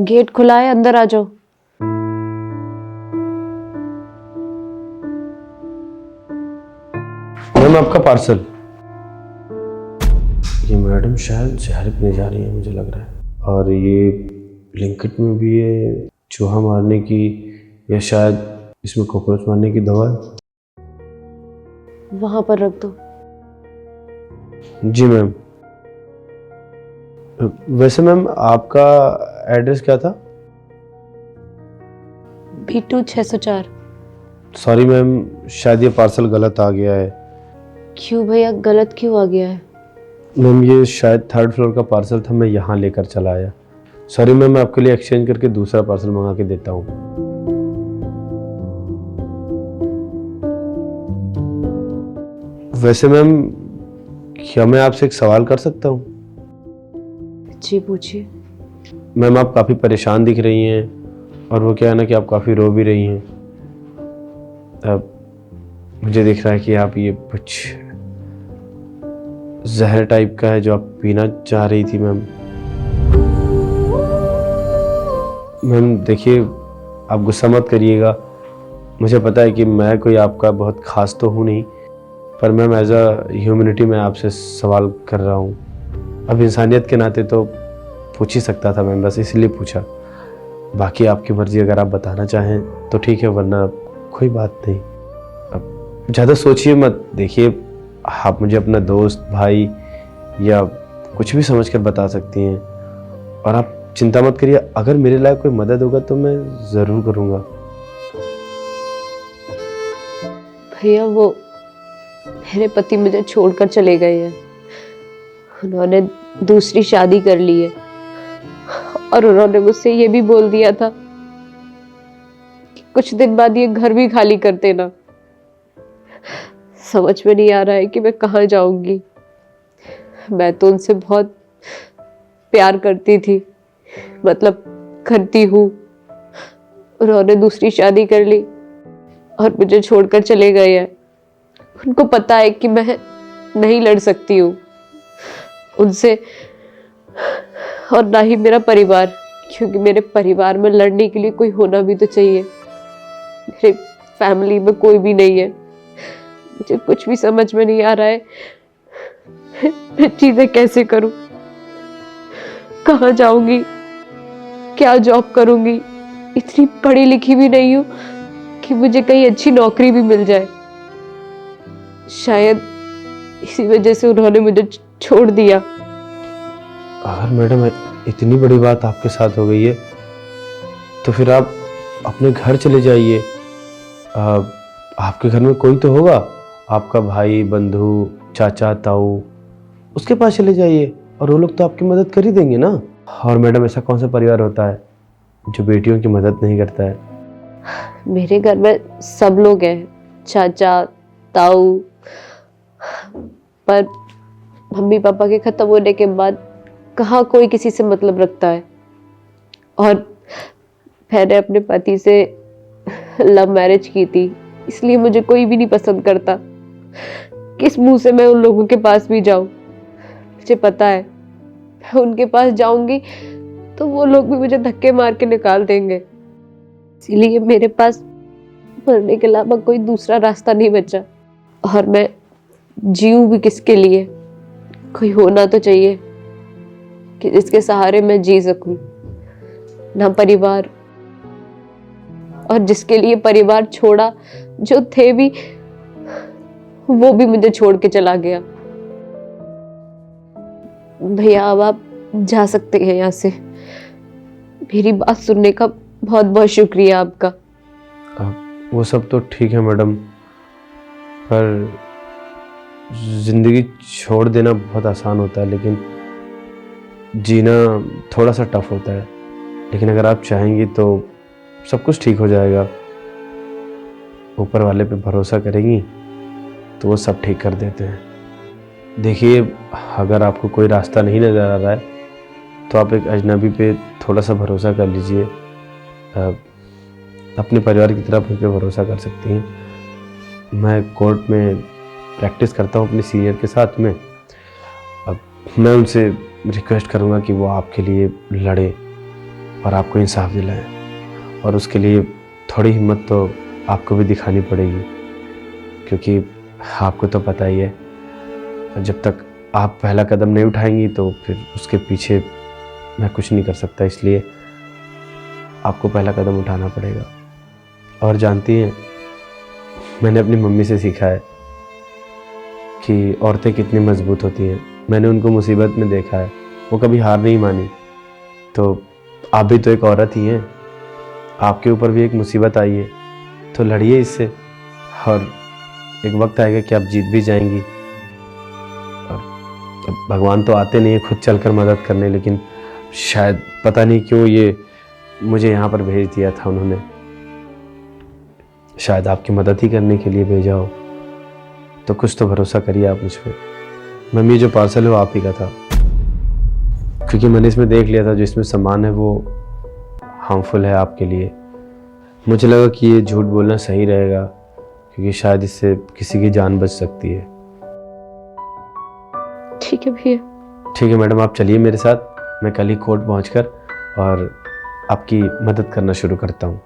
Gate खुला है, अंदर आ जाओ। मैम आपका पार्सल। ये मैडम शायद शहर पीने जा रही है मुझे लग रहा है, और ये ब्लिंकिट में भी है चूहा मारने की, या शायद इसमें कॉकरोच मारने की दवा है। वहां पर रख दो। जी मैम। वैसे मैम आपका एड्रेस क्या था? B2 604। सॉरी मैम, शायद ये पार्सल गलत आ गया है। क्यों भैया, गलत क्यों आ गया है? मैम ये शायद 3rd फ्लोर का पार्सल था, मैं यहाँ लेकर चला आया। सॉरी मैम, मैं आपके लिए एक्सचेंज करके दूसरा पार्सल मंगा के देता हूँ। वैसे मैम, क्या मैं आपसे एक सवाल कर सकता हूँ? जी पूछिए। मैम आप काफ़ी परेशान दिख रही हैं, और वो क्या है ना कि आप काफ़ी रो भी रही हैं। अब मुझे दिख रहा है कि आप ये कुछ जहर टाइप का है जो आप पीना चाह रही थी मैम। मैम देखिए, आप गुस्सा मत करिएगा। मुझे पता है कि मैं कोई आपका बहुत ख़ास तो हूँ नहीं, पर मैम एज अ ह्यूमैनिटी मैं आपसे सवाल कर रहा हूँ। अब इंसानियत के नाते तो पूछ ही सकता था मैम, बस इसलिए पूछा। बाकी आपकी मर्ज़ी, अगर आप बताना चाहें तो ठीक है, वरना कोई बात नहीं। अब ज़्यादा सोचिए मत। देखिए, आप मुझे अपना दोस्त, भाई या कुछ भी समझकर बता सकती हैं, और आप चिंता मत करिए। अगर मेरे लायक कोई मदद होगा तो मैं ज़रूर करूँगा। भैया वो मेरे पति मुझे छोड़कर चले गए हैं। उन्होंने दूसरी शादी कर ली है, और उन्होंने मुझसे ये भी बोल दिया था कि कुछ दिन बाद ये घर भी खाली कर देना। समझ में नहीं आ रहा है कि मैं कहाँ जाऊंगी। मैं तो उनसे बहुत प्यार करती थी, मतलब करती हूँ। उन्होंने दूसरी शादी कर ली और मुझे छोड़कर चले गए हैं। उनको पता है कि मैं नहीं लड़ सकती हूँ उनसे, और ना ही मेरा परिवार, क्योंकि मेरे परिवार में लड़ने के लिए कोई होना भी तो चाहिए। मेरे फैमिली में कोई भी नहीं है। मुझे कुछ भी समझ में नहीं आ रहा है, मैं चीजें कैसे करूं, कहाँ जाऊंगी, क्या जॉब करूंगी। इतनी पढ़ी लिखी भी नहीं हूं कि मुझे कहीं अच्छी नौकरी भी मिल जाए। शायद इसी वजह से उन्होंने मुझे छोड़ दिया। अगर मैडम इतनी बड़ी बात आपके साथ हो गई है तो फिर आप अपने घर चले जाइए। आपके घर में कोई तो होगा, आपका भाई, बंधु, चाचा, ताऊ, उसके पास चले जाइए, और वो लोग तो आपकी मदद कर ही देंगे ना। और मैडम, ऐसा कौन सा परिवार होता है जो बेटियों की मदद नहीं करता है? मेरे घर में सब लोग हैं, चाचा, ताऊ, पर मम्मी पापा के खत्म होने के बाद कहाँ कोई किसी से मतलब रखता है। और मैंने अपने पति से लव मैरिज की थी, इसलिए मुझे कोई भी नहीं पसंद करता। किस मुंह से मैं उन लोगों के पास भी जाऊं? मुझे पता है मैं उनके पास जाऊंगी तो वो लोग भी मुझे धक्के मार के निकाल देंगे। इसीलिए मेरे पास मरने के अलावा कोई दूसरा रास्ता नहीं बचा। और मैं जीऊं भी किसके लिए? कोई होना तो चाहिए कि जिसके सहारे मैं जी सकूं। ना परिवार, और जिसके लिए परिवार छोड़ा, जो थे भी, वो भी मुझे छोड़ के चला गया। भैया अब आप जा सकते हैं यहाँ से। मेरी बात सुनने का बहुत बहुत शुक्रिया आपका। वो सब तो ठीक है मैडम, पर ज़िंदगी छोड़ देना बहुत आसान होता है, लेकिन जीना थोड़ा सा टफ होता है। लेकिन अगर आप चाहेंगी तो सब कुछ ठीक हो जाएगा। ऊपर वाले पे भरोसा करेंगी तो वो सब ठीक कर देते हैं। देखिए, अगर आपको कोई रास्ता नहीं नज़र आ रहा है तो आप एक अजनबी पे थोड़ा सा भरोसा कर लीजिए। अपने परिवार की तरफ उन पर भरोसा कर सकती हैं। मैं कोर्ट में प्रैक्टिस करता हूँ अपने सीनियर के साथ में। अब मैं उनसे रिक्वेस्ट करूँगा कि वो आपके लिए लड़े, और आपको इंसाफ दिलाएं। और उसके लिए थोड़ी हिम्मत तो आपको भी दिखानी पड़ेगी, क्योंकि आपको तो पता ही है जब तक आप पहला कदम नहीं उठाएंगी तो फिर उसके पीछे मैं कुछ नहीं कर सकता। इसलिए आपको पहला कदम उठाना पड़ेगा। और जानती हैं, मैंने अपनी मम्मी से सीखा है कि औरतें कितनी मजबूत होती हैं। मैंने उनको मुसीबत में देखा है, वो कभी हार नहीं मानी। तो आप भी तो एक औरत ही हैं, आपके ऊपर भी एक मुसीबत आई है, तो लड़िए इससे। और एक वक्त आएगा कि आप जीत भी जाएंगी। और अब भगवान तो आते नहीं है खुद चलकर मदद करने, लेकिन शायद पता नहीं क्यों ये मुझे यहाँ पर भेज दिया था उन्होंने। शायद आपकी मदद ही करने के लिए भेजा हो। तो कुछ तो भरोसा करिए आप मुझ पर। मम्मी, जो पार्सल है वो आप ही का था, क्योंकि मैंने इसमें देख लिया था जो इसमें सामान है वो हार्मफुल है आपके लिए। मुझे लगा कि ये झूठ बोलना सही रहेगा, क्योंकि शायद इससे किसी की जान बच सकती है। ठीक है भैया। ठीक है मैडम, आप चलिए मेरे साथ। मैं कल ही कोर्ट पहुंचकर और आपकी मदद करना शुरू करता हूँ।